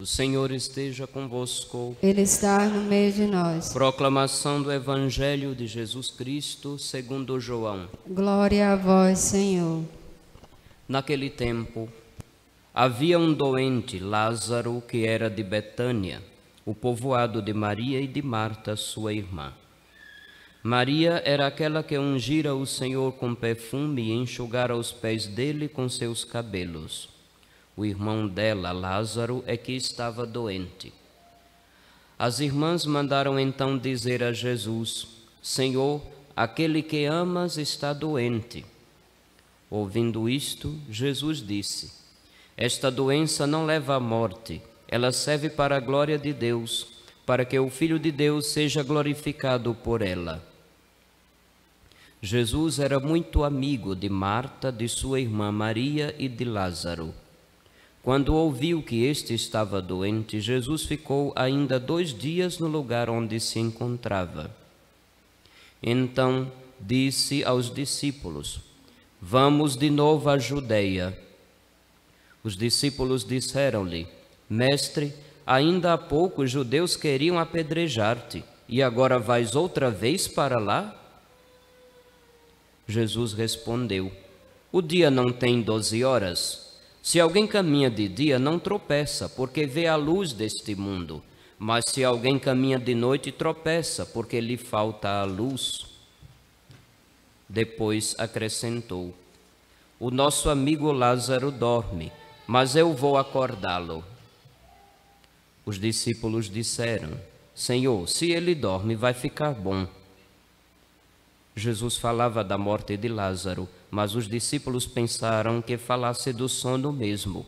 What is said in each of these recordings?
O Senhor esteja convosco. Ele está no meio de nós. Proclamação do Evangelho de Jesus Cristo segundo João. Glória a vós, Senhor. Naquele tempo, havia um doente, Lázaro, que era de Betânia, o povoado de Maria e de Marta, sua irmã. Maria era aquela que ungira o Senhor com perfume e enxugara os pés dele com seus cabelos. O irmão dela, Lázaro, é que estava doente. As irmãs mandaram então dizer a Jesus: Senhor, aquele que amas está doente. Ouvindo isto, Jesus disse: Esta doença não leva à morte, ela serve para a glória de Deus, para que o Filho de Deus seja glorificado por ela. Jesus era muito amigo de Marta, de sua irmã Maria e de Lázaro. Quando ouviu que este estava doente, Jesus ficou ainda 2 dias no lugar onde se encontrava. Então disse aos discípulos: Vamos de novo à Judeia. Os discípulos disseram-lhe: Mestre, ainda há pouco os judeus queriam apedrejar-te, e agora vais outra vez para lá? Jesus respondeu: O dia não tem 12 horas? Se alguém caminha de dia, não tropeça, porque vê a luz deste mundo. Mas se alguém caminha de noite, tropeça, porque lhe falta a luz. Depois acrescentou: O nosso amigo Lázaro dorme, mas eu vou acordá-lo. Os discípulos disseram: Senhor, se ele dorme, vai ficar bom. Jesus falava da morte de Lázaro, mas os discípulos pensaram que falasse do sono mesmo.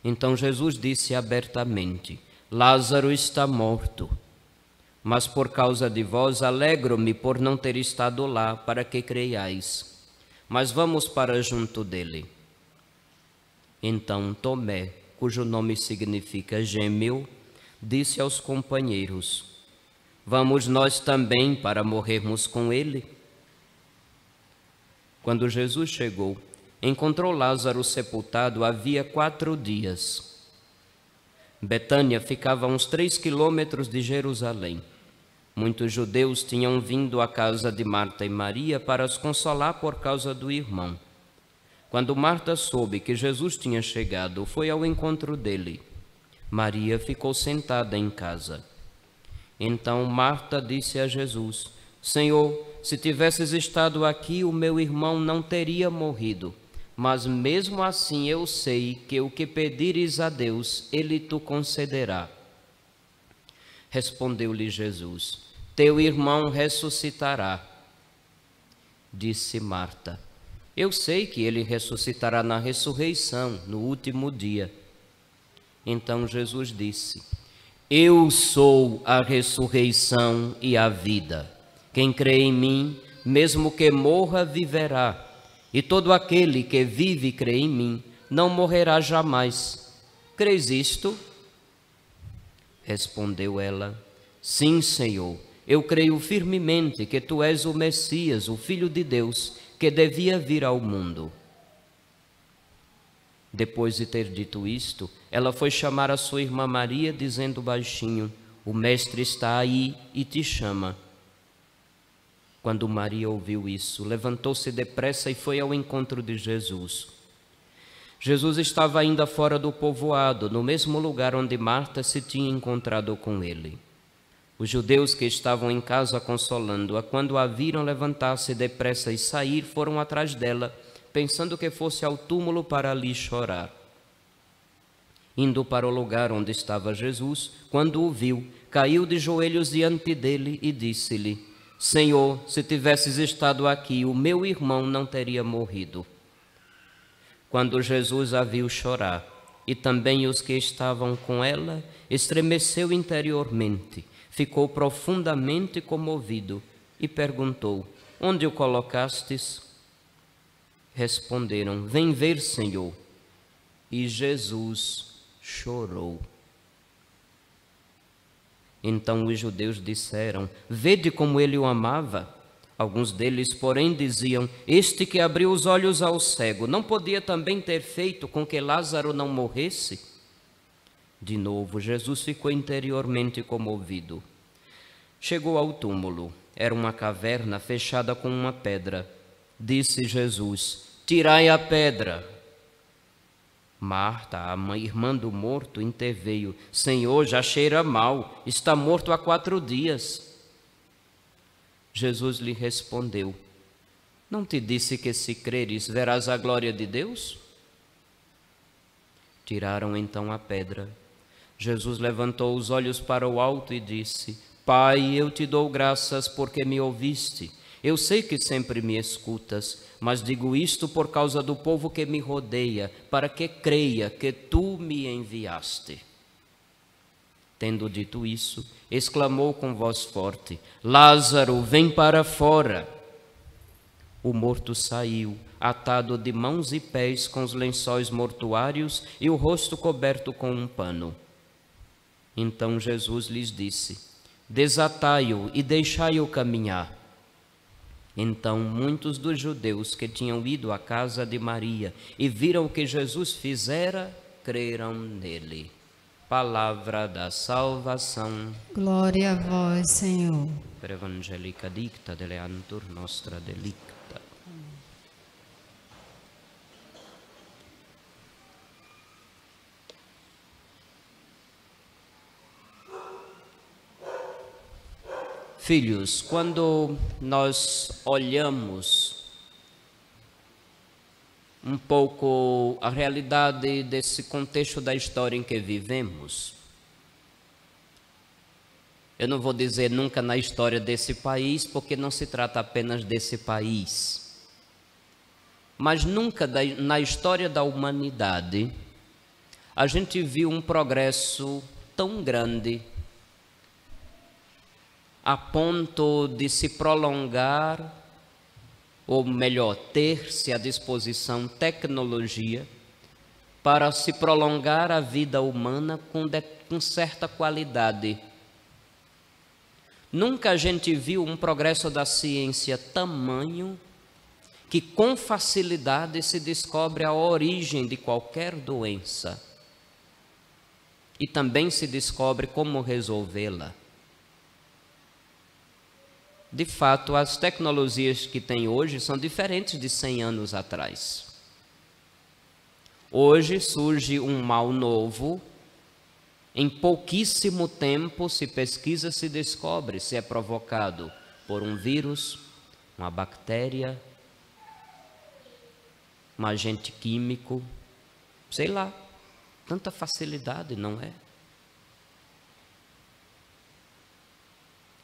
Então Jesus disse abertamente: Lázaro está morto, mas por causa de vós alegro-me por não ter estado lá, para que creiais. Mas vamos para junto dele. Então Tomé, cujo nome significa gêmeo, disse aos companheiros: Vamos nós também para morrermos com ele? Quando Jesus chegou, encontrou Lázaro sepultado havia 4 dias. Betânia ficava a uns 3 quilômetros de Jerusalém. Muitos judeus tinham vindo à casa de Marta e Maria para as consolar por causa do irmão. Quando Marta soube que Jesus tinha chegado, foi ao encontro dele. Maria ficou sentada em casa. Então Marta disse a Jesus: Senhor, se tivesses estado aqui, o meu irmão não teria morrido. Mas mesmo assim eu sei que o que pedires a Deus, Ele te concederá. Respondeu-lhe Jesus: Teu irmão ressuscitará. Disse Marta: Eu sei que ele ressuscitará na ressurreição, no último dia. Então Jesus disse: Eu sou a ressurreição e a vida. Quem crê em mim, mesmo que morra, viverá. E todo aquele que vive e crê em mim, não morrerá jamais. Crês isto? Respondeu ela: Sim, Senhor, eu creio firmemente que tu és o Messias, o Filho de Deus, que devia vir ao mundo. Depois de ter dito isto, ela foi chamar a sua irmã Maria, dizendo baixinho: O Mestre está aí e te chama. Quando Maria ouviu isso, levantou-se depressa e foi ao encontro de Jesus. Jesus estava ainda fora do povoado, no mesmo lugar onde Marta se tinha encontrado com ele. Os judeus que estavam em casa consolando-a, quando a viram levantar-se depressa e sair, foram atrás dela, pensando que fosse ao túmulo para ali chorar. Indo para o lugar onde estava Jesus, quando o viu, caiu de joelhos diante dele e disse-lhe: Senhor, se tivesses estado aqui, o meu irmão não teria morrido. Quando Jesus a viu chorar, e também os que estavam com ela, estremeceu interiormente, ficou profundamente comovido e perguntou: Onde o colocastes? Responderam: Vem ver, Senhor. E Jesus chorou. Então os judeus disseram: Vede como ele o amava. Alguns deles, porém, diziam: Este que abriu os olhos ao cego, não podia também ter feito com que Lázaro não morresse? De novo, Jesus ficou interiormente comovido. Chegou ao túmulo. Era uma caverna fechada com uma pedra. Disse Jesus: tirai a pedra. Marta, a irmã do morto, interveio: Senhor, já cheira mal, está morto há 4 dias. Jesus lhe respondeu: não te disse que se creres verás a glória de Deus? Tiraram então a pedra. Jesus levantou os olhos para o alto e disse: Pai, eu te dou graças porque me ouviste. Eu sei que sempre me escutas, mas digo isto por causa do povo que me rodeia, para que creia que tu me enviaste. Tendo dito isso, exclamou com voz forte: Lázaro, vem para fora. O morto saiu, atado de mãos e pés com os lençóis mortuários e o rosto coberto com um pano. Então Jesus lhes disse: desatai-o e deixai-o caminhar. Então muitos dos judeus que tinham ido à casa de Maria e viram o que Jesus fizera, creram nele. Palavra da salvação. Glória a vós, Senhor. Per evangelica dicta deleantur nostra delicta. Filhos, quando nós olhamos um pouco a realidade desse contexto da história em que vivemos, eu não vou dizer nunca na história desse país, porque não se trata apenas desse país, mas nunca na história da humanidade a gente viu um progresso tão grande a ponto de se prolongar, ou melhor, ter-se à disposição tecnologia para se prolongar a vida humana com certa qualidade. Nunca a gente viu um progresso da ciência tamanho que com facilidade se descobre a origem de qualquer doença e também se descobre como resolvê-la. De fato, as tecnologias que tem hoje são diferentes de 100 anos atrás. Hoje surge um mal novo, em pouquíssimo tempo se pesquisa, se descobre se é provocado por um vírus, uma bactéria, um agente químico, sei lá, tanta facilidade, não é?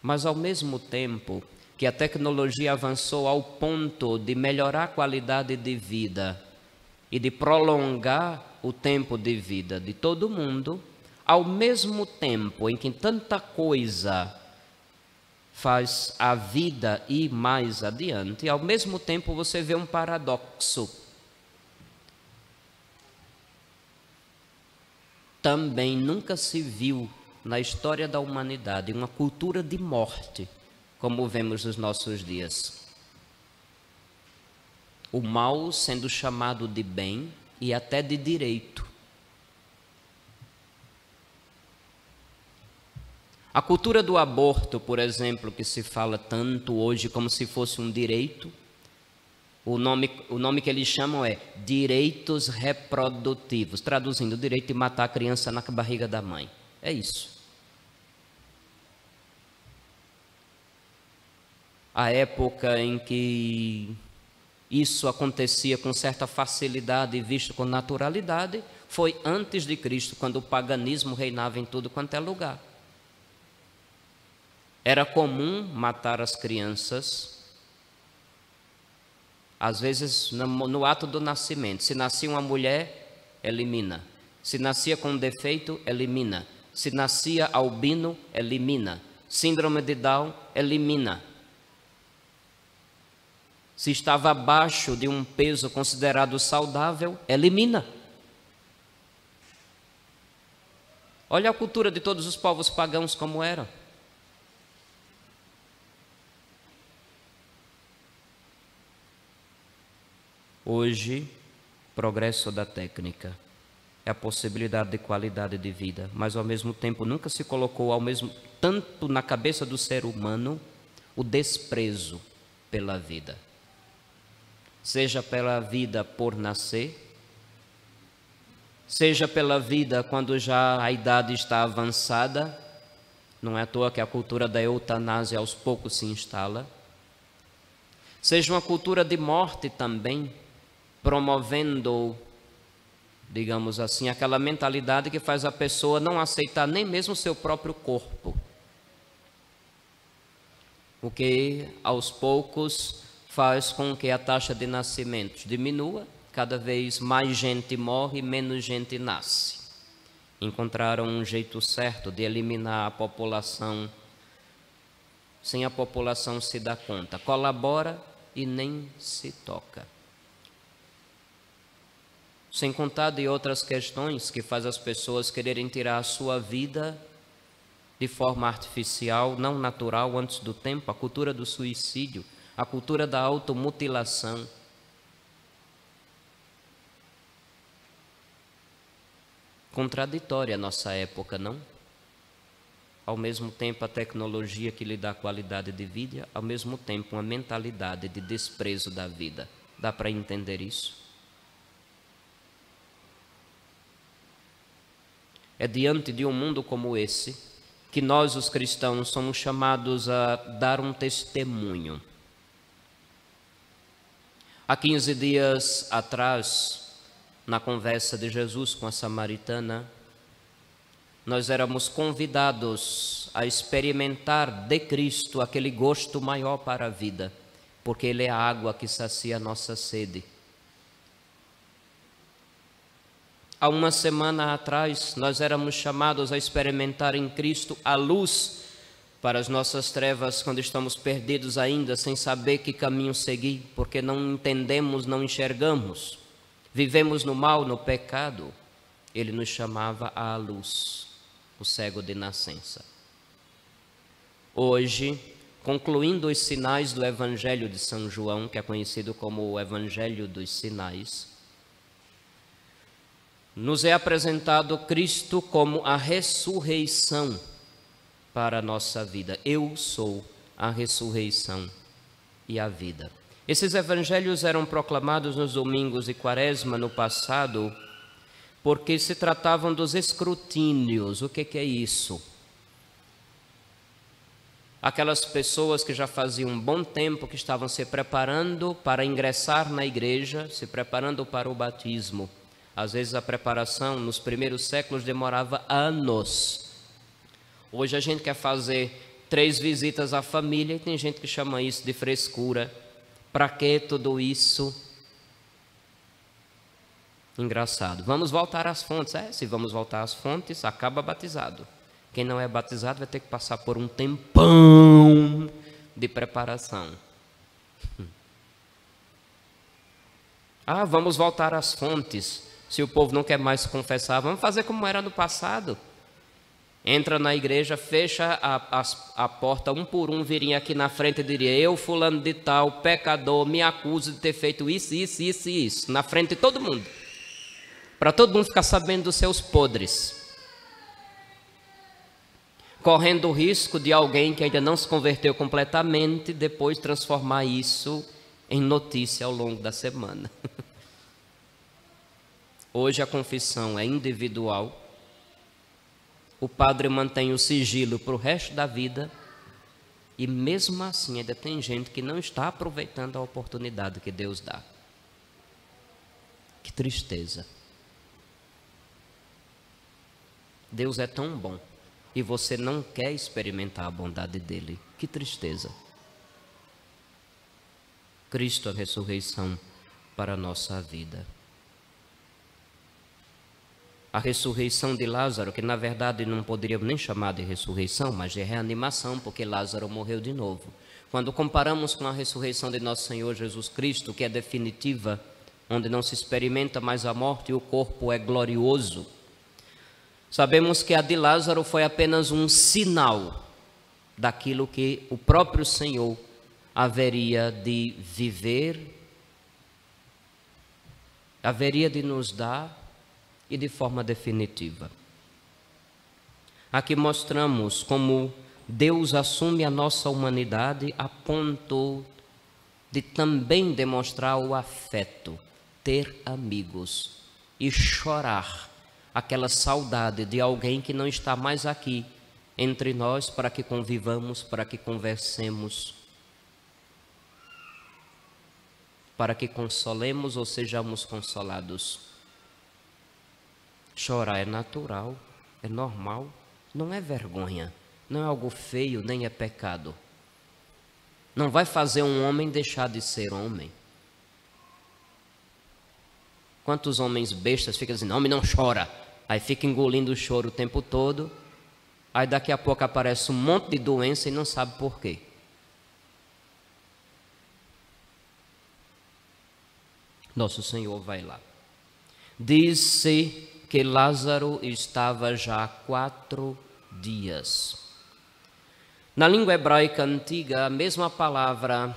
Mas ao mesmo tempo que a tecnologia avançou ao ponto de melhorar a qualidade de vida e de prolongar o tempo de vida de todo mundo, ao mesmo tempo em que tanta coisa faz a vida ir mais adiante, ao mesmo tempo você vê um paradoxo. Também nunca se viu na história da humanidade uma cultura de morte, como vemos nos nossos dias. O mal sendo chamado de bem e até de direito. A cultura do aborto, por exemplo, que se fala tanto hoje como se fosse um direito, o nome que eles chamam é direitos reprodutivos, traduzindo, o direito de matar a criança na barriga da mãe. É isso. A época em que isso acontecia com certa facilidade e visto com naturalidade foi antes de Cristo, quando o paganismo reinava em tudo quanto é lugar. Era comum matar as crianças, às vezes no ato do nascimento. Se nascia uma mulher, elimina. Se nascia com um defeito, elimina. Se nascia albino, elimina. Síndrome de Down, elimina. Se estava abaixo de um peso considerado saudável, elimina. Olha a cultura de todos os povos pagãos como era. Hoje, progresso da técnica. é a possibilidade de qualidade de vida, mas ao mesmo tempo nunca se colocou tanto na cabeça do ser humano o desprezo pela vida. Seja pela vida por nascer, seja pela vida quando já a idade está avançada. Não é à toa que a cultura da eutanásia aos poucos se instala. Seja uma cultura de morte também, promovendo, digamos assim, aquela mentalidade que faz a pessoa não aceitar nem mesmo o seu próprio corpo. O que aos poucos faz com que a taxa de nascimentos diminua, cada vez mais gente morre, menos gente nasce. Encontraram um jeito certo de eliminar a população, sem a população se dar conta. Colabora e nem se toca. Sem contar de outras questões que faz as pessoas quererem tirar a sua vida de forma artificial, não natural, antes do tempo, a cultura do suicídio, a cultura da automutilação. Contraditória a nossa época, não? Ao mesmo tempo a tecnologia que lhe dá qualidade de vida, ao mesmo tempo uma mentalidade de desprezo da vida. Dá para entender isso? É diante de um mundo como esse que nós, os cristãos, somos chamados a dar um testemunho. Há 15 dias atrás, na conversa de Jesus com a samaritana, nós éramos convidados a experimentar de Cristo aquele gosto maior para a vida, porque Ele é a água que sacia a nossa sede. Há uma semana atrás, nós éramos chamados a experimentar em Cristo a luz para as nossas trevas, quando estamos perdidos ainda, sem saber que caminho seguir, porque não entendemos, não enxergamos. Vivemos no mal, no pecado. Ele nos chamava à luz, o cego de nascença. Hoje, concluindo os sinais do Evangelho de São João, que é conhecido como o Evangelho dos Sinais, nos é apresentado Cristo como a ressurreição para a nossa vida. Eu sou a ressurreição e a vida. Esses evangelhos eram proclamados nos domingos de Quaresma no passado, porque se tratavam dos escrutínios. O que é isso? Aquelas pessoas que já faziam um bom tempo que estavam se preparando para ingressar na igreja, se preparando para o batismo. Às vezes a preparação nos primeiros séculos demorava anos. Hoje a gente quer fazer 3 visitas à família e tem gente que chama isso de frescura. Para que tudo isso? Engraçado. Vamos voltar às fontes. Se vamos voltar às fontes, acaba batizado. Quem não é batizado vai ter que passar por um tempão de preparação. Vamos voltar às fontes. Se o povo não quer mais se confessar, vamos fazer como era no passado. Entra na igreja, fecha a porta, um por um viria aqui na frente e diria: eu, fulano de tal, pecador, me acuso de ter feito isso, isso, isso e isso, na frente de todo mundo, para todo mundo ficar sabendo dos seus podres, correndo o risco de alguém que ainda não se converteu completamente, depois transformar isso em notícia ao longo da semana. Hoje a confissão é individual. O padre mantém o sigilo para o resto da vida e mesmo assim ainda tem gente que não está aproveitando a oportunidade que Deus dá. Que tristeza. Deus é tão bom e você não quer experimentar a bondade dele. Que tristeza. Cristo, a ressurreição para a nossa vida. A ressurreição de Lázaro, que na verdade não poderíamos nem chamar de ressurreição, mas de reanimação, porque Lázaro morreu de novo. Quando comparamos com a ressurreição de nosso Senhor Jesus Cristo, que é definitiva, onde não se experimenta mais a morte e o corpo é glorioso, sabemos que a de Lázaro foi apenas um sinal daquilo que o próprio Senhor haveria de viver, haveria de nos dar e de forma definitiva. Aqui mostramos como Deus assume a nossa humanidade a ponto de também demonstrar o afeto, ter amigos e chorar aquela saudade de alguém que não está mais aqui entre nós para que convivamos, para que conversemos, para que consolemos ou sejamos consolados. Chorar é natural, é normal, não é vergonha, não é algo feio, nem é pecado. Não vai fazer um homem deixar de ser homem. Quantos homens bestas ficam dizendo, homem não chora, aí fica engolindo o choro o tempo todo, aí daqui a pouco aparece um monte de doença e não sabe por quê. Nosso Senhor vai lá. Diz-se que Lázaro estava já há 4 dias. Na língua hebraica antiga, a mesma palavra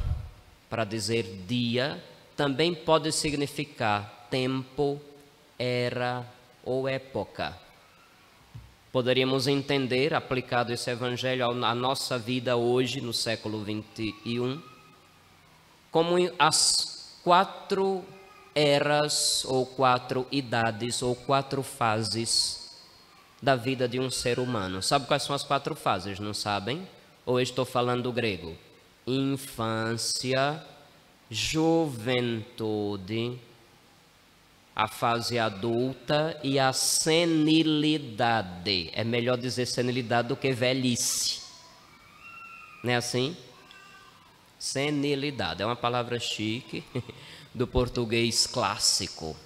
para dizer dia também pode significar tempo, era ou época. Poderíamos entender, aplicado esse evangelho à nossa vida hoje, no século 21, como as 4 eras ou 4 idades ou 4 fases da vida de um ser humano. Sabe quais são as 4 fases, não sabem? Ou eu estou falando grego? Infância, juventude, a fase adulta e a senilidade. É melhor dizer senilidade do que velhice. Não é assim? Senilidade é uma palavra chique do português clássico.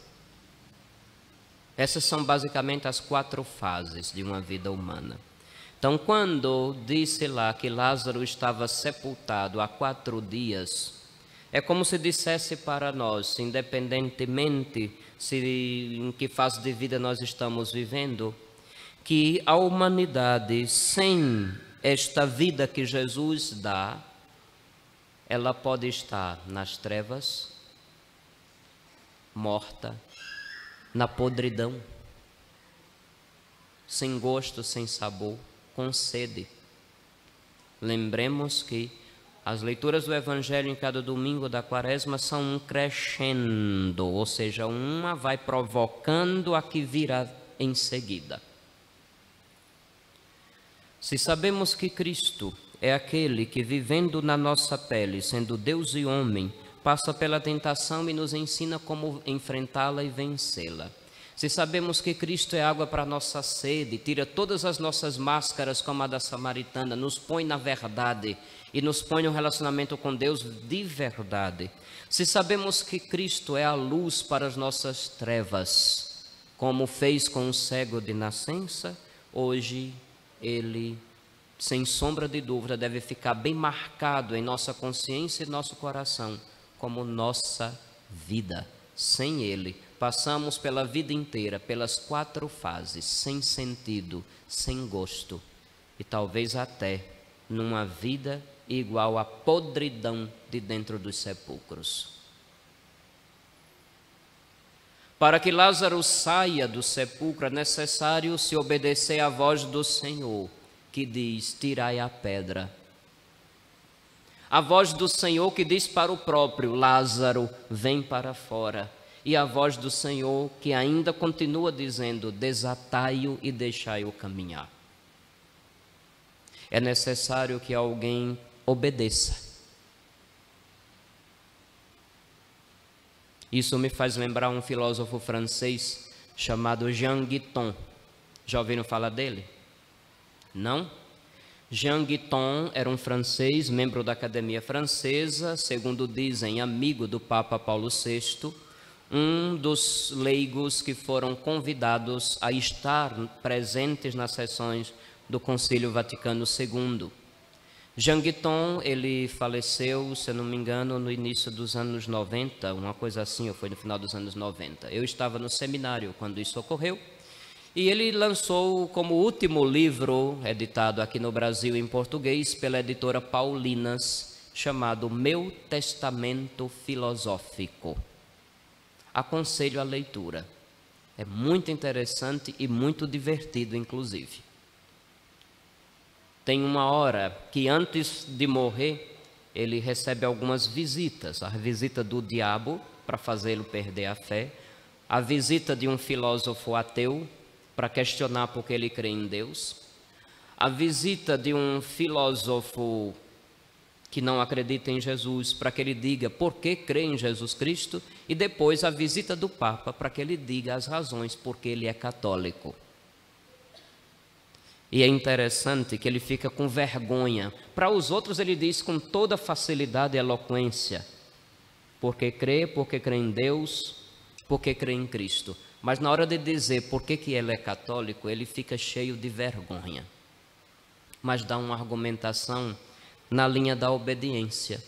Essas são basicamente as 4 fases de uma vida humana. Então, quando disse lá que Lázaro estava sepultado há 4 dias, é como se dissesse para nós, independentemente em que fase de vida nós estamos vivendo, que a humanidade, sem esta vida que Jesus dá, ela pode estar nas trevas, morta, na podridão, sem gosto, sem sabor, com sede. Lembremos que as leituras do Evangelho em cada domingo da Quaresma são um crescendo, ou seja, uma vai provocando a que virá em seguida. Se sabemos que Cristo é aquele que, vivendo na nossa pele, sendo Deus e homem, passa pela tentação e nos ensina como enfrentá-la e vencê-la. Se sabemos que Cristo é água para a nossa sede, tira todas as nossas máscaras como a da samaritana, nos põe na verdade e nos põe no relacionamento com Deus de verdade. Se sabemos que Cristo é a luz para as nossas trevas, como fez com o cego de nascença, hoje ele, sem sombra de dúvida, deve ficar bem marcado em nossa consciência e nosso coração como nossa vida. Sem ele, passamos pela vida inteira, pelas 4 fases, sem sentido, sem gosto e talvez até numa vida igual à podridão de dentro dos sepulcros. Para que Lázaro saia do sepulcro é necessário se obedecer à voz do Senhor, que diz, tirai a pedra. A voz do Senhor que diz para o próprio Lázaro, vem para fora. E a voz do Senhor que ainda continua dizendo, desatai-o e deixai-o caminhar. É necessário que alguém obedeça. Isso me faz lembrar um filósofo francês chamado Jean Guiton. Já ouviram falar dele? Não? Jean Guiton era um francês, membro da Academia Francesa, segundo dizem, amigo do Papa Paulo VI, um dos leigos que foram convidados a estar presentes nas sessões do Concílio Vaticano II. Jean Guiton, ele faleceu, se eu não me engano, no início dos anos 90, uma coisa assim, ou foi no final dos anos 90. Eu estava no seminário quando isso ocorreu. E ele lançou como último livro, editado aqui no Brasil em português, pela editora Paulinas, chamado Meu Testamento Filosófico. Aconselho a leitura. É muito interessante e muito divertido, inclusive. Tem uma hora que antes de morrer, ele recebe algumas visitas. A visita do diabo, para fazê-lo perder a fé. A visita de um filósofo ateu, para questionar porque ele crê em Deus. A visita de um filósofo que não acredita em Jesus, para que ele diga por que crê em Jesus Cristo. E depois a visita do Papa, para que ele diga as razões porque ele é católico. E é interessante que ele fica com vergonha. Para os outros ele diz com toda facilidade e eloquência. Porque crê em Deus, porque crê em Cristo. Mas na hora de dizer por que ele é católico, ele fica cheio de vergonha. Mas dá uma argumentação na linha da obediência.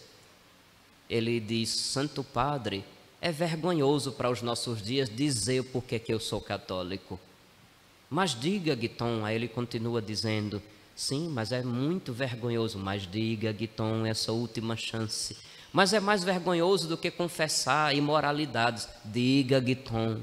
Ele diz: Santo Padre, é vergonhoso para os nossos dias dizer por que eu sou católico. Mas diga, Guiton. Aí ele continua dizendo: sim, mas é muito vergonhoso. Mas diga, Guiton, essa última chance. Mas é mais vergonhoso do que confessar imoralidades. Diga, Guiton.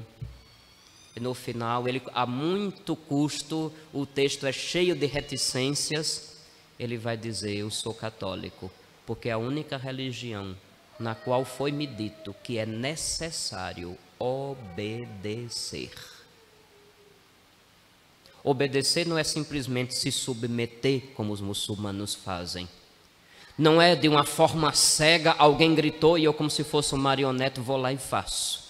E no final, ele, a muito custo, o texto é cheio de reticências. Ele vai dizer: eu sou católico, porque é a única religião na qual foi-me dito que é necessário obedecer. Obedecer não é simplesmente se submeter, como os muçulmanos fazem. Não é de uma forma cega, alguém gritou e eu, como se fosse um marionete, vou lá e faço.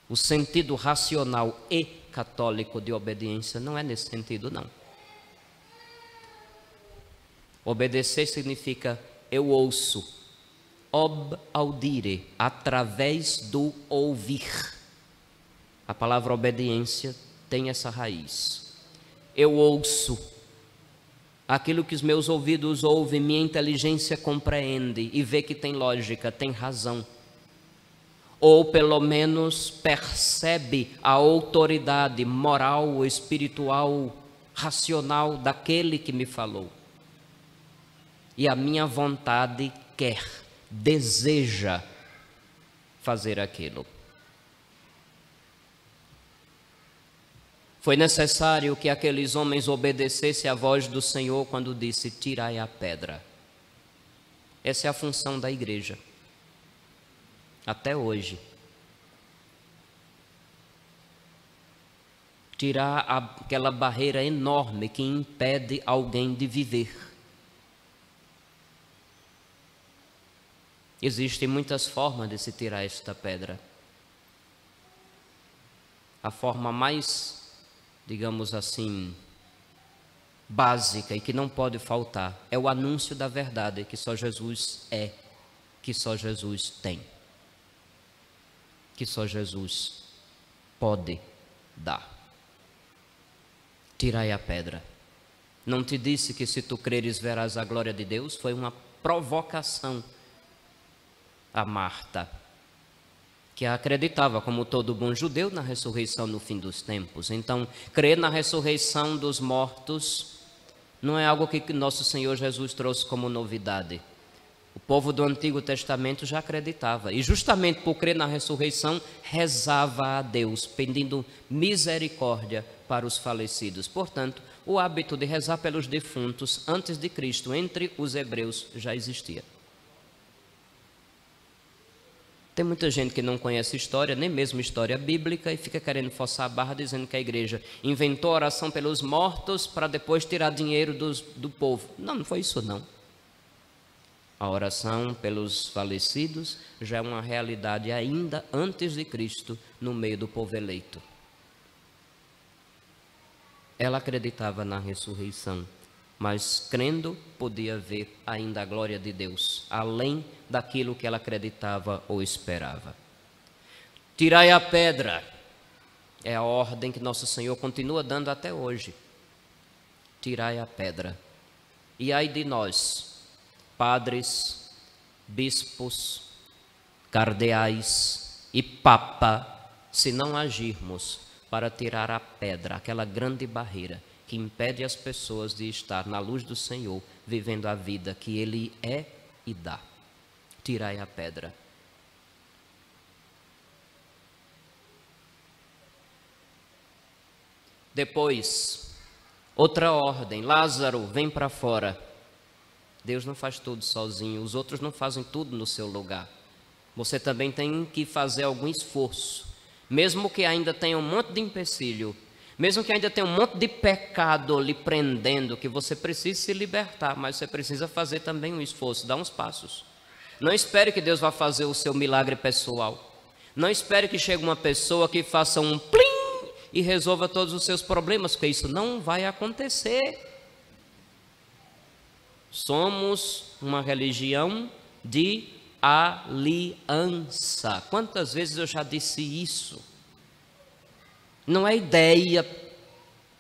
O sentido racional e católico de obediência não é nesse sentido, não. Obedecer significa eu ouço. Ob audire, através do ouvir. A palavra obediência tem essa raiz. Eu ouço aquilo que os meus ouvidos ouvem, minha inteligência compreende e vê que tem lógica, tem razão. Ou pelo menos percebe a autoridade moral, espiritual, racional daquele que me falou. E a minha vontade quer, deseja fazer aquilo. Foi necessário que aqueles homens obedecessem à voz do Senhor quando disse: tirai a pedra. Essa é a função da igreja. Até hoje. Tirar aquela barreira enorme que impede alguém de viver. Existem muitas formas de se tirar esta pedra. A forma mais, digamos assim, básica e que não pode faltar é o anúncio da verdade, que só Jesus é, que só Jesus tem, que só Jesus pode dar. Tirai a pedra. Não te disse que se tu creres verás a glória de Deus? Foi uma provocação a Marta, que acreditava, como todo bom judeu, na ressurreição no fim dos tempos. Então, crer na ressurreição dos mortos não é algo que nosso Senhor Jesus trouxe como novidade. O povo do Antigo Testamento já acreditava, e justamente por crer na ressurreição, rezava a Deus, pedindo misericórdia para os falecidos. Portanto, o hábito de rezar pelos defuntos antes de Cristo, entre os hebreus, já existia. Tem muita gente que não conhece história, nem mesmo história bíblica, e fica querendo forçar a barra dizendo que a igreja inventou a oração pelos mortos para depois tirar dinheiro do povo. Não, não foi isso não. A oração pelos falecidos já é uma realidade ainda antes de Cristo no meio do povo eleito. Ela acreditava na ressurreição, mas crendo podia ver ainda a glória de Deus, além daquilo que ela acreditava ou esperava. Tirai a pedra, é a ordem que nosso Senhor continua dando até hoje. Tirai a pedra. E ai de nós, padres, bispos, cardeais e papa, se não agirmos para tirar a pedra, aquela grande barreira que impede as pessoas de estar na luz do Senhor, vivendo a vida que Ele é e dá. Tirai a pedra. Depois, outra ordem: Lázaro, vem para fora. Deus não faz tudo sozinho, os outros não fazem tudo no seu lugar. Você também tem que fazer algum esforço, mesmo que ainda tenha um monte de empecilho, mesmo que ainda tenha um monte de pecado lhe prendendo, que você precisa se libertar, mas você precisa fazer também um esforço, dar uns passos. Não espere que Deus vá fazer o seu milagre pessoal. Não espere que chegue uma pessoa que faça um plim e resolva todos os seus problemas, porque isso não vai acontecer. Somos uma religião de aliança. Quantas vezes eu já disse isso? Não é ideia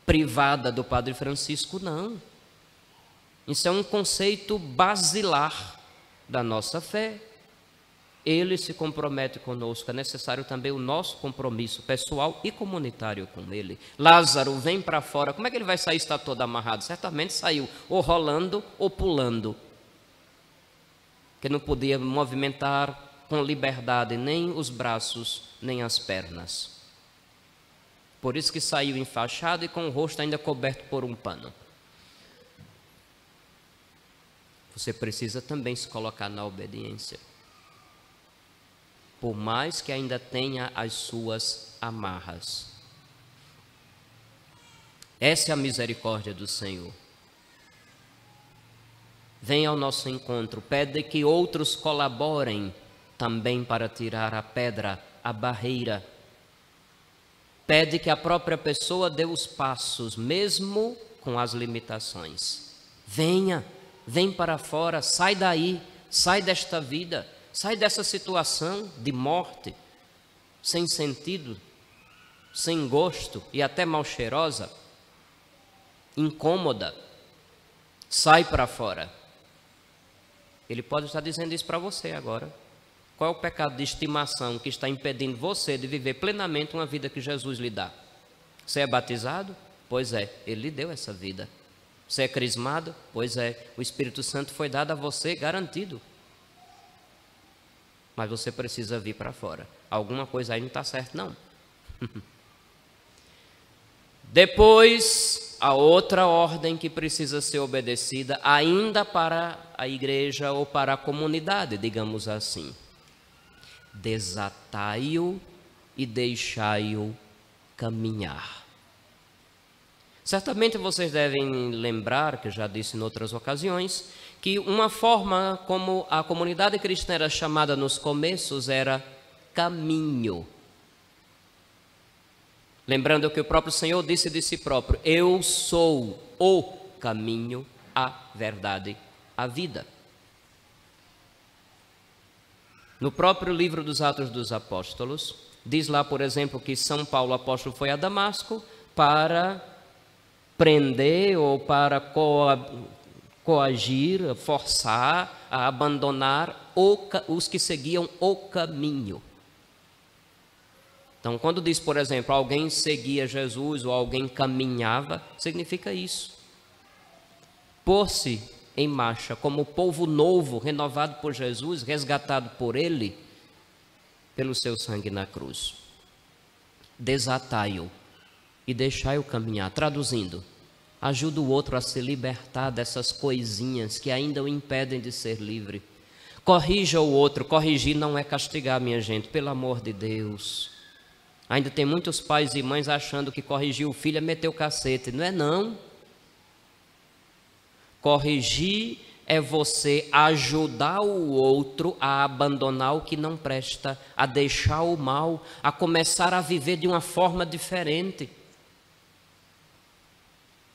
privada do Padre Francisco, não. Isso é um conceito basilar da nossa fé. Ele se compromete conosco, é necessário também o nosso compromisso pessoal e comunitário com ele. Lázaro, vem para fora. Como é que ele vai sair se está todo amarrado? Certamente saiu ou rolando ou pulando, que não podia movimentar com liberdade nem os braços, nem as pernas. Por isso que saiu enfaixado e com o rosto ainda coberto por um pano. Você precisa também se colocar na obediência, por mais que ainda tenha as suas amarras. Essa é a misericórdia do Senhor. Vem ao nosso encontro, pede que outros colaborem também para tirar a pedra, a barreira. Pede que a própria pessoa dê os passos, mesmo com as limitações. Venha, vem para fora, sai daí, sai desta vida. Sai dessa situação de morte, sem sentido, sem gosto e até mal cheirosa, incômoda. Sai para fora. Ele pode estar dizendo isso para você agora. Qual é o pecado de estimação que está impedindo você de viver plenamente uma vida que Jesus lhe dá? Você é batizado? Pois é, Ele lhe deu essa vida. Você é crismado? Pois é, o Espírito Santo foi dado a você garantido. Mas você precisa vir para fora. Alguma coisa aí não está certo, não. Depois, a outra ordem que precisa ser obedecida, ainda para a igreja ou para a comunidade, digamos assim. Desatai-o e deixai-o caminhar. Certamente vocês devem lembrar, que eu já disse em outras ocasiões, que uma forma como a comunidade cristã era chamada nos começos era caminho. Lembrando que o próprio Senhor disse de si próprio: eu sou o caminho, a verdade, a vida. No próprio livro dos Atos dos Apóstolos, diz lá, por exemplo, que São Paulo apóstolo foi a Damasco para prender ou para coagir, forçar a abandonar os que seguiam o caminho. Então, quando diz, por exemplo, alguém seguia Jesus ou alguém caminhava, significa isso. Pôr-se em marcha como povo novo, renovado por Jesus, resgatado por Ele, pelo seu sangue na cruz. Desatai-o e deixai-o caminhar. Traduzindo, ajuda o outro a se libertar dessas coisinhas que ainda o impedem de ser livre. Corrija o outro. Corrigir não é castigar, minha gente, pelo amor de Deus. Ainda tem muitos pais e mães achando que corrigir o filho é meter o cacete. Não é, não. Corrigir é você ajudar o outro a abandonar o que não presta, a deixar o mal, a começar a viver de uma forma diferente.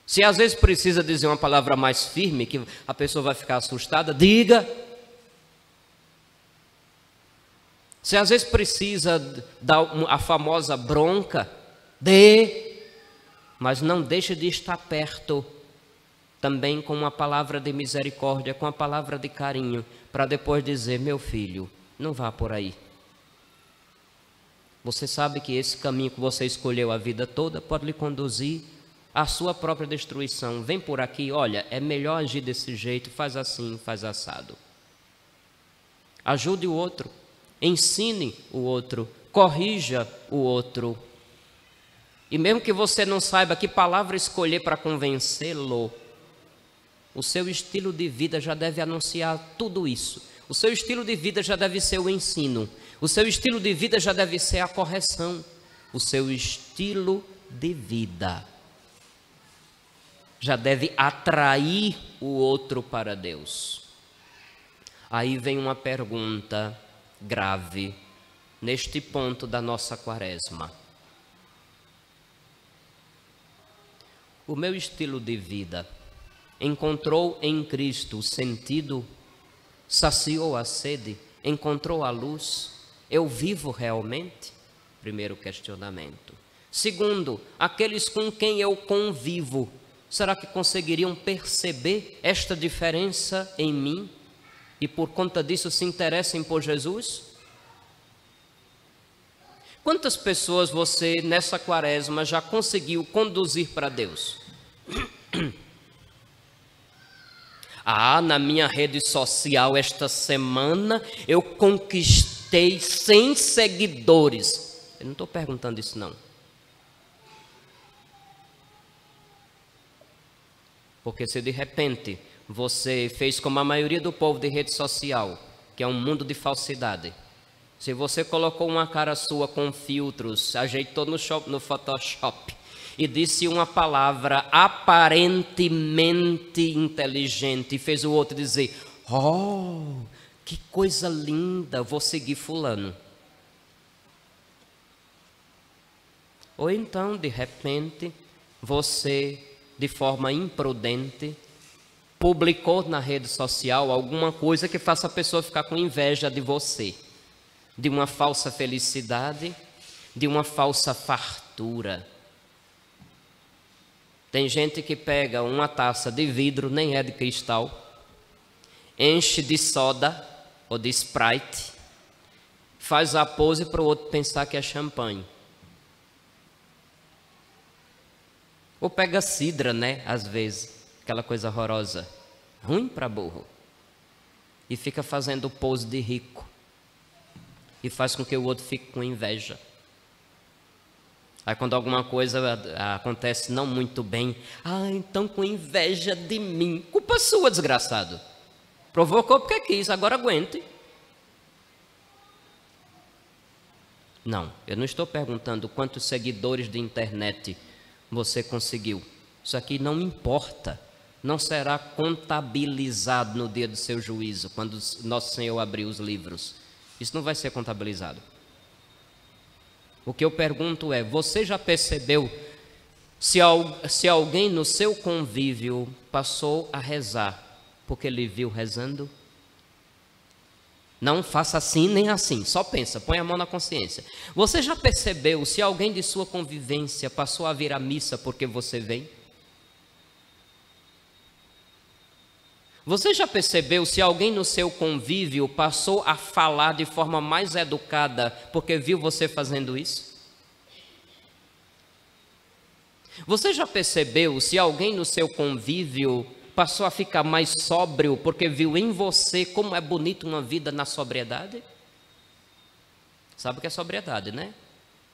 Se às vezes precisa dizer uma palavra mais firme, que a pessoa vai ficar assustada, diga. Se às vezes precisa dar a famosa bronca, dê. Mas não deixe de estar perto, também com uma palavra de misericórdia, com uma palavra de carinho, para depois dizer: meu filho, não vá por aí. Você sabe que esse caminho que você escolheu a vida toda pode lhe conduzir à sua própria destruição. Vem por aqui, olha, é melhor agir desse jeito, faz assim, faz assado. Ajude o outro, ensine o outro, corrija o outro. E mesmo que você não saiba que palavra escolher para convencê-lo, o seu estilo de vida já deve anunciar tudo isso. O seu estilo de vida já deve ser o ensino. O seu estilo de vida já deve ser a correção. O seu estilo de vida já deve atrair o outro para Deus. Aí vem uma pergunta grave neste ponto da nossa quaresma. O meu estilo de vida encontrou em Cristo o sentido, saciou a sede, encontrou a luz? Eu vivo realmente? Primeiro questionamento. Segundo, aqueles com quem eu convivo, será que conseguiriam perceber esta diferença em mim e por conta disso se interessem por Jesus? Quantas pessoas você nessa quaresma já conseguiu conduzir para Deus? Na minha rede social esta semana eu conquistei 100 seguidores. Eu não estou perguntando isso não. Porque se de repente você fez como a maioria do povo de rede social, que é um mundo de falsidade, se você colocou uma cara sua com filtros, ajeitou no Photoshop e disse uma palavra aparentemente inteligente e fez o outro dizer: oh, que coisa linda, vou seguir fulano. Ou então, de repente, você, de forma imprudente, publicou na rede social alguma coisa que faça a pessoa ficar com inveja de você, de uma falsa felicidade, de uma falsa fartura. Tem gente que pega uma taça de vidro, nem é de cristal, enche de soda ou de Sprite, faz a pose para o outro pensar que é champanhe. Ou pega cidra, né? Às vezes, aquela coisa horrorosa, ruim para burro, e fica fazendo pose de rico, e faz com que o outro fique com inveja. Aí quando alguma coisa acontece não muito bem, então com inveja de mim. Culpa sua, desgraçado. Provocou porque quis, agora aguente. Não, eu não estou perguntando quantos seguidores de internet você conseguiu. Isso aqui não importa. Não será contabilizado no dia do seu juízo, quando Nosso Senhor abrir os livros. Isso não vai ser contabilizado. O que eu pergunto é: você já percebeu se alguém no seu convívio passou a rezar porque lhe viu rezando? Não faça assim nem assim, só pensa, põe a mão na consciência. Você já percebeu se alguém de sua convivência passou a vir à missa porque você vem? Você já percebeu se alguém no seu convívio passou a falar de forma mais educada porque viu você fazendo isso? Você já percebeu se alguém no seu convívio passou a ficar mais sóbrio porque viu em você como é bonito uma vida na sobriedade? Sabe o que é sobriedade, né?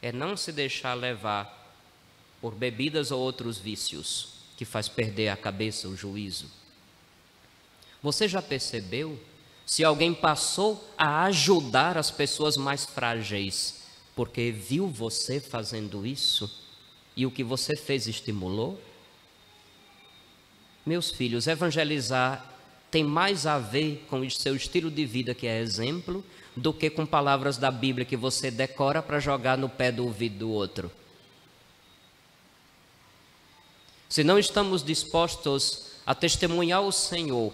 É não se deixar levar por bebidas ou outros vícios que faz perder a cabeça, o juízo. Você já percebeu se alguém passou a ajudar as pessoas mais frágeis porque viu você fazendo isso e o que você fez estimulou? Meus filhos, evangelizar tem mais a ver com o seu estilo de vida, que é exemplo, do que com palavras da Bíblia que você decora para jogar no pé do ouvido do outro. Se não estamos dispostos a testemunhar o Senhor,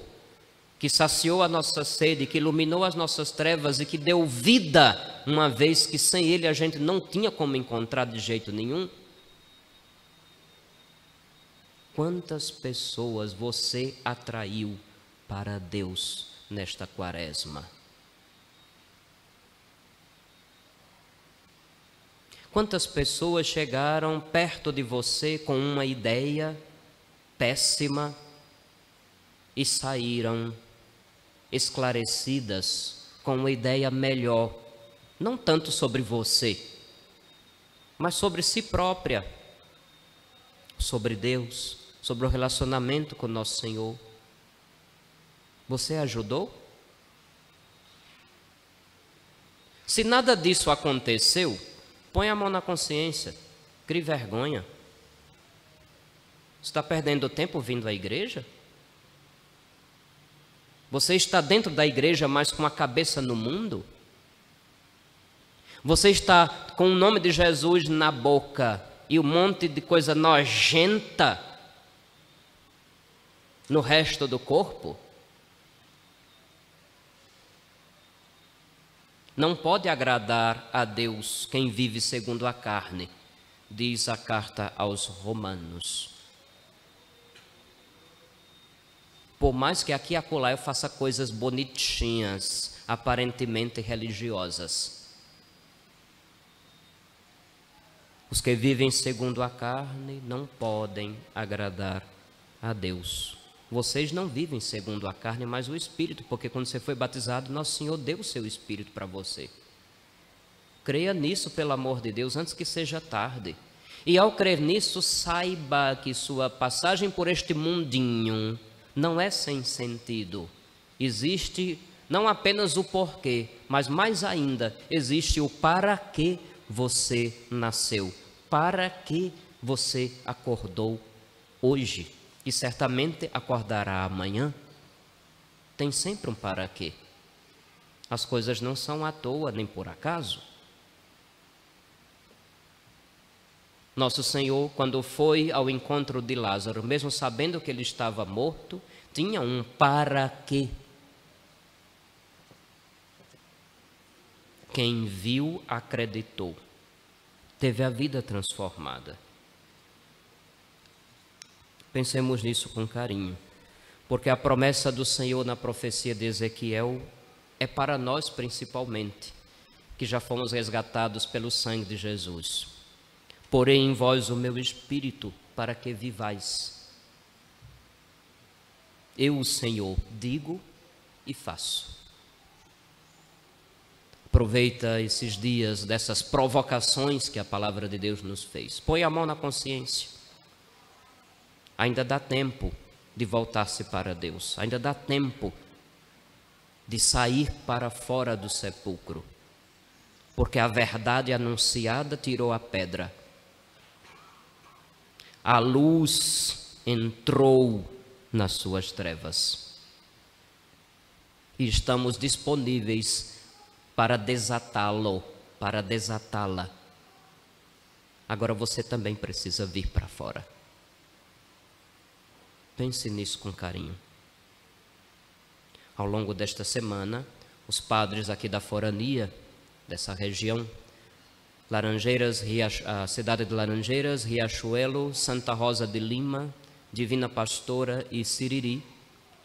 que saciou a nossa sede, que iluminou as nossas trevas e que deu vida, uma vez que sem Ele a gente não tinha como encontrar de jeito nenhum. Quantas pessoas você atraiu para Deus nesta quaresma? Quantas pessoas chegaram perto de você com uma ideia péssima e saíram esclarecidas com uma ideia melhor, não tanto sobre você, mas sobre si própria, sobre Deus, sobre o relacionamento com nosso Senhor. Você ajudou? Se nada disso aconteceu, põe a mão na consciência, crie vergonha. Você está perdendo tempo vindo à igreja? Você está dentro da igreja, mas com a cabeça no mundo? Você está com o nome de Jesus na boca e um monte de coisa nojenta no resto do corpo? Não pode agradar a Deus quem vive segundo a carne, diz a carta aos Romanos. Por mais que aqui e acolá eu faça coisas bonitinhas, aparentemente religiosas, os que vivem segundo a carne não podem agradar a Deus. Vocês não vivem segundo a carne, mas o Espírito, porque quando você foi batizado, Nosso Senhor deu o seu Espírito para você. Creia nisso, pelo amor de Deus, antes que seja tarde. E ao crer nisso, saiba que sua passagem por este mundinho não é sem sentido. Existe não apenas o porquê, mas mais ainda, existe o para que você nasceu, para que você acordou hoje. E certamente acordará amanhã. Tem sempre um para quê. As coisas não são à toa nem por acaso. Nosso Senhor, quando foi ao encontro de Lázaro, mesmo sabendo que ele estava morto, tinha um para quê. Quem viu, acreditou. Teve a vida transformada. Pensemos nisso com carinho, porque a promessa do Senhor na profecia de Ezequiel é para nós principalmente, que já fomos resgatados pelo sangue de Jesus. Porei em vós o meu espírito para que vivais. Eu, o Senhor, digo e faço. Aproveita esses dias dessas provocações que a palavra de Deus nos fez. Põe a mão na consciência. Ainda dá tempo de voltar-se para Deus. Ainda dá tempo de sair para fora do sepulcro. Porque a verdade anunciada tirou a pedra. A luz entrou nas suas trevas. E estamos disponíveis para desatá-lo, para desatá-la. Agora você também precisa vir para fora. Pense nisso com carinho. Ao longo desta semana, os padres aqui da forania, dessa região, Laranjeiras, a cidade de Laranjeiras, Riachuelo, Santa Rosa de Lima, Divina Pastora e Siriri,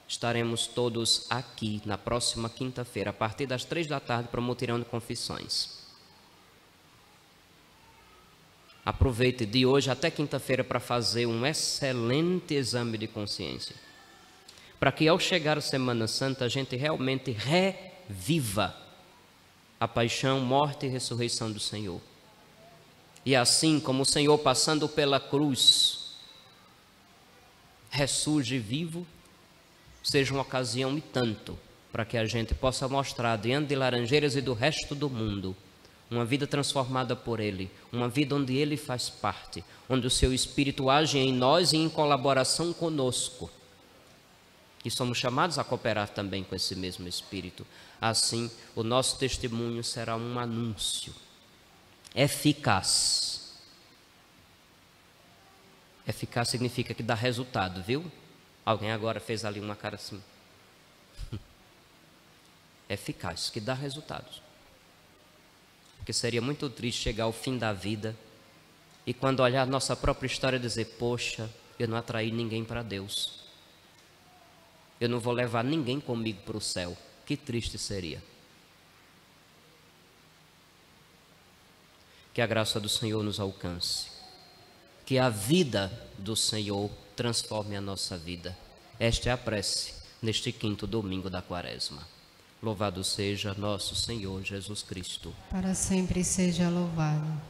estaremos todos aqui na próxima quinta-feira, a partir das 3 da tarde, para o mutirão de confissões. Aproveite de hoje até quinta-feira para fazer um excelente exame de consciência. Para que ao chegar a Semana Santa a gente realmente reviva a paixão, morte e ressurreição do Senhor. E assim como o Senhor passando pela cruz ressurge vivo, seja uma ocasião e tanto para que a gente possa mostrar diante de Laranjeiras e do resto do mundo uma vida transformada por Ele, uma vida onde Ele faz parte, onde o Seu Espírito age em nós e em colaboração conosco. E somos chamados a cooperar também com esse mesmo Espírito. Assim, o nosso testemunho será um anúncio eficaz. Eficaz significa que dá resultado, viu? Alguém agora fez ali uma cara assim. Eficaz, que dá resultados. Porque seria muito triste chegar ao fim da vida e quando olhar a nossa própria história dizer, poxa, eu não atraí ninguém para Deus. Eu não vou levar ninguém comigo para o céu. Que triste seria. Que a graça do Senhor nos alcance. Que a vida do Senhor transforme a nossa vida. Esta é a prece neste 5º domingo da Quaresma. Louvado seja nosso Senhor Jesus Cristo. Para sempre seja louvado.